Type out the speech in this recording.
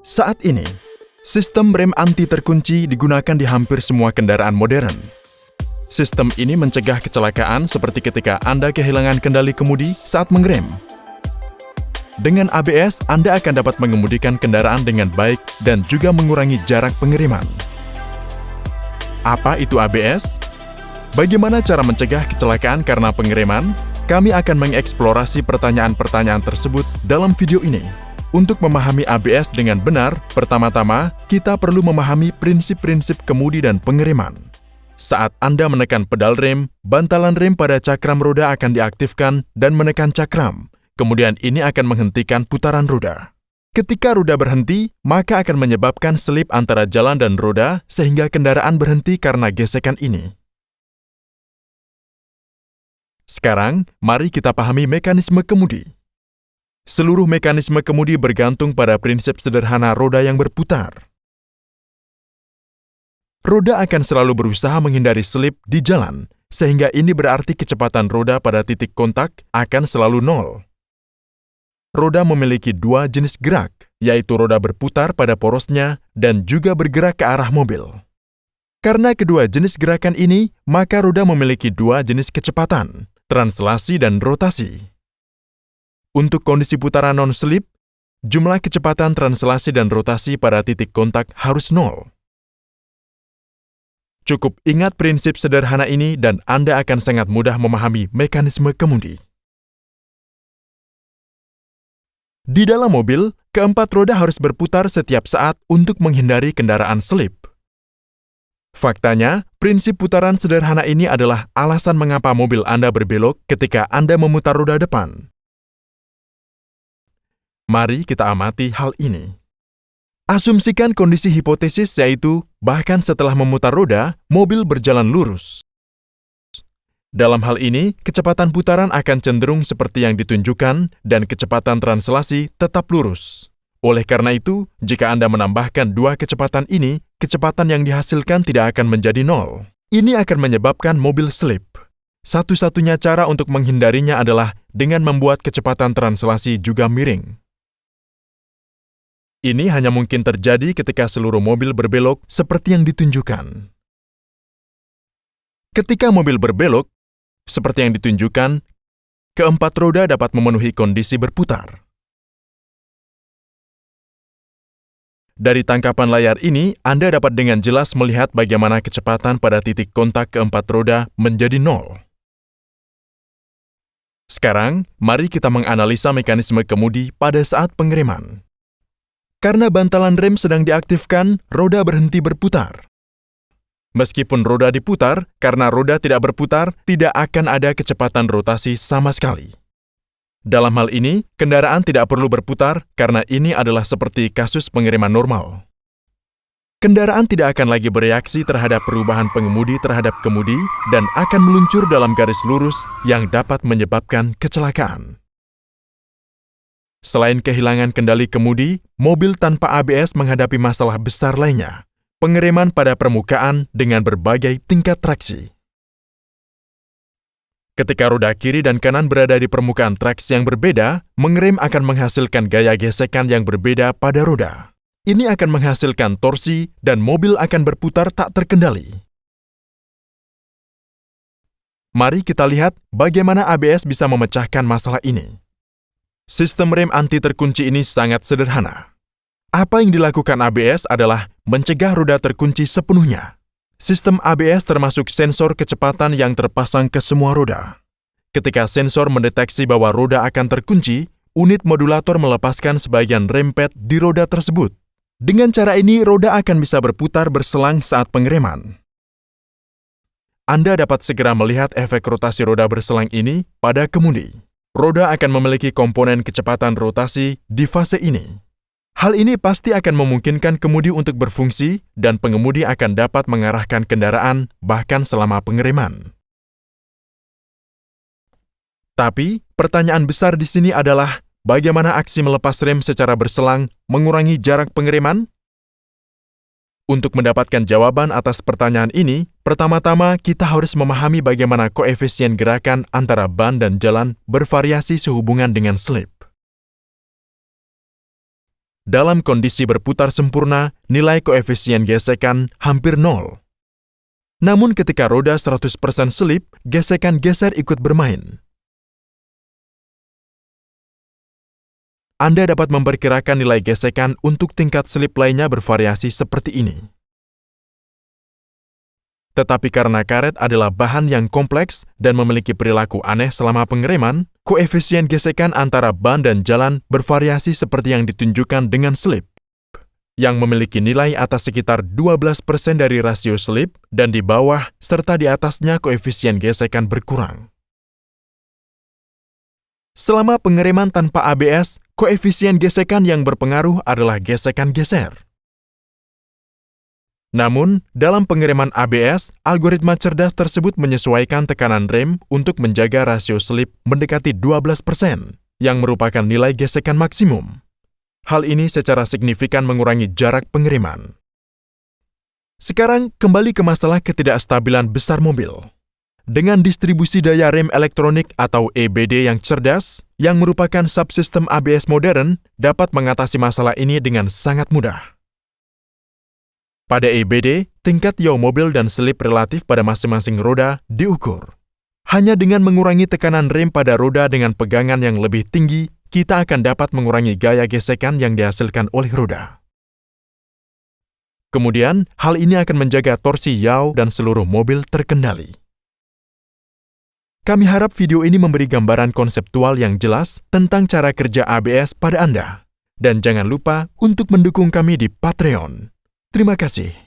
Saat ini, sistem rem anti terkunci digunakan di hampir semua kendaraan modern. Sistem ini mencegah kecelakaan seperti ketika Anda kehilangan kendali kemudi saat mengerem. Dengan ABS, Anda akan dapat mengemudikan kendaraan dengan baik dan juga mengurangi jarak pengereman. Apa itu ABS? Bagaimana cara mencegah kecelakaan karena pengereman? Kami akan mengeksplorasi pertanyaan-pertanyaan tersebut dalam video ini. Untuk memahami ABS dengan benar, pertama-tama kita perlu memahami prinsip-prinsip kemudi dan pengereman. Saat Anda menekan pedal rem, bantalan rem pada cakram roda akan diaktifkan dan menekan cakram. Kemudian ini akan menghentikan putaran roda. Ketika roda berhenti, maka akan menyebabkan selip antara jalan dan roda sehingga kendaraan berhenti karena gesekan ini. Sekarang, mari kita pahami mekanisme kemudi. Seluruh mekanisme kemudi bergantung pada prinsip sederhana roda yang berputar. Roda akan selalu berusaha menghindari selip di jalan, sehingga ini berarti kecepatan roda pada titik kontak akan selalu nol. Roda memiliki dua jenis gerak, yaitu roda berputar pada porosnya dan juga bergerak ke arah mobil. Karena kedua jenis gerakan ini, maka roda memiliki dua jenis kecepatan, translasi dan rotasi. Untuk kondisi putaran non-slip, jumlah kecepatan translasi dan rotasi pada titik kontak harus nol. Cukup ingat prinsip sederhana ini dan Anda akan sangat mudah memahami mekanisme kemudi. Di dalam mobil, keempat roda harus berputar setiap saat untuk menghindari kendaraan selip. Faktanya, prinsip putaran sederhana ini adalah alasan mengapa mobil Anda berbelok ketika Anda memutar roda depan. Mari kita amati hal ini. Asumsikan kondisi hipotesis yaitu, bahkan setelah memutar roda, mobil berjalan lurus. Dalam hal ini, kecepatan putaran akan cenderung seperti yang ditunjukkan dan kecepatan translasi tetap lurus. Oleh karena itu, jika Anda menambahkan dua kecepatan ini, kecepatan yang dihasilkan tidak akan menjadi nol. Ini akan menyebabkan mobil slip. Satu-satunya cara untuk menghindarinya adalah dengan membuat kecepatan translasi juga miring. Ini hanya mungkin terjadi ketika seluruh mobil berbelok seperti yang ditunjukkan. Ketika mobil berbelok, seperti yang ditunjukkan, keempat roda dapat memenuhi kondisi berputar. Dari tangkapan layar ini, Anda dapat dengan jelas melihat bagaimana kecepatan pada titik kontak keempat roda menjadi nol. Sekarang, mari kita menganalisa mekanisme kemudi pada saat pengereman. Karena bantalan rem sedang diaktifkan, roda berhenti berputar. Meskipun roda diputar, karena roda tidak berputar, tidak akan ada kecepatan rotasi sama sekali. Dalam hal ini, kendaraan tidak perlu berputar karena ini adalah seperti kasus pengereman normal. Kendaraan tidak akan lagi bereaksi terhadap perubahan pengemudi terhadap kemudi dan akan meluncur dalam garis lurus yang dapat menyebabkan kecelakaan. Selain kehilangan kendali kemudi, mobil tanpa ABS menghadapi masalah besar lainnya, pengereman pada permukaan dengan berbagai tingkat traksi. Ketika roda kiri dan kanan berada di permukaan traksi yang berbeda, mengerem akan menghasilkan gaya gesekan yang berbeda pada roda. Ini akan menghasilkan torsi dan mobil akan berputar tak terkendali. Mari kita lihat bagaimana ABS bisa memecahkan masalah ini. Sistem rem anti terkunci ini sangat sederhana. Apa yang dilakukan ABS adalah mencegah roda terkunci sepenuhnya. Sistem ABS termasuk sensor kecepatan yang terpasang ke semua roda. Ketika sensor mendeteksi bahwa roda akan terkunci, unit modulator melepaskan sebagian rem pad di roda tersebut. Dengan cara ini, roda akan bisa berputar berselang saat pengereman. Anda dapat segera melihat efek rotasi roda berselang ini pada kemudi. Roda akan memiliki komponen kecepatan rotasi di fase ini. Hal ini pasti akan memungkinkan kemudi untuk berfungsi dan pengemudi akan dapat mengarahkan kendaraan bahkan selama pengereman. Tapi, pertanyaan besar di sini adalah bagaimana aksi melepas rem secara berselang mengurangi jarak pengereman? Untuk mendapatkan jawaban atas pertanyaan ini, pertama-tama kita harus memahami bagaimana koefisien gerakan antara ban dan jalan bervariasi sehubungan dengan slip. dalam kondisi berputar sempurna, nilai koefisien gesekan hampir nol. Namun ketika roda 100% selip, gesekan geser ikut bermain. Anda dapat memperkirakan nilai gesekan untuk tingkat selip lainnya bervariasi seperti ini. Tetapi karena karet adalah bahan yang kompleks dan memiliki perilaku aneh selama pengereman, koefisien gesekan antara ban dan jalan bervariasi seperti yang ditunjukkan dengan selip, yang memiliki nilai atas sekitar 12% dari rasio selip dan di bawah serta di atasnya koefisien gesekan berkurang. Selama pengereman tanpa ABS, koefisien gesekan yang berpengaruh adalah gesekan geser. Namun, dalam pengereman ABS, algoritma cerdas tersebut menyesuaikan tekanan rem untuk menjaga rasio selip mendekati 12%, yang merupakan nilai gesekan maksimum. Hal ini secara signifikan mengurangi jarak pengereman. Sekarang, kembali ke masalah ketidakstabilan besar mobil. Dengan distribusi daya rem elektronik atau EBD yang cerdas, yang merupakan subsistem ABS modern, dapat mengatasi masalah ini dengan sangat mudah. Pada EBD, tingkat yaw mobil dan selip relatif pada masing-masing roda diukur. Hanya dengan mengurangi tekanan rem pada roda dengan pegangan yang lebih tinggi, kita akan dapat mengurangi gaya gesekan yang dihasilkan oleh roda. Kemudian, hal ini akan menjaga torsi yaw dan seluruh mobil terkendali. Kami harap video ini memberi gambaran konseptual yang jelas tentang cara kerja ABS pada Anda. Dan jangan lupa untuk mendukung kami di Patreon. Terima kasih.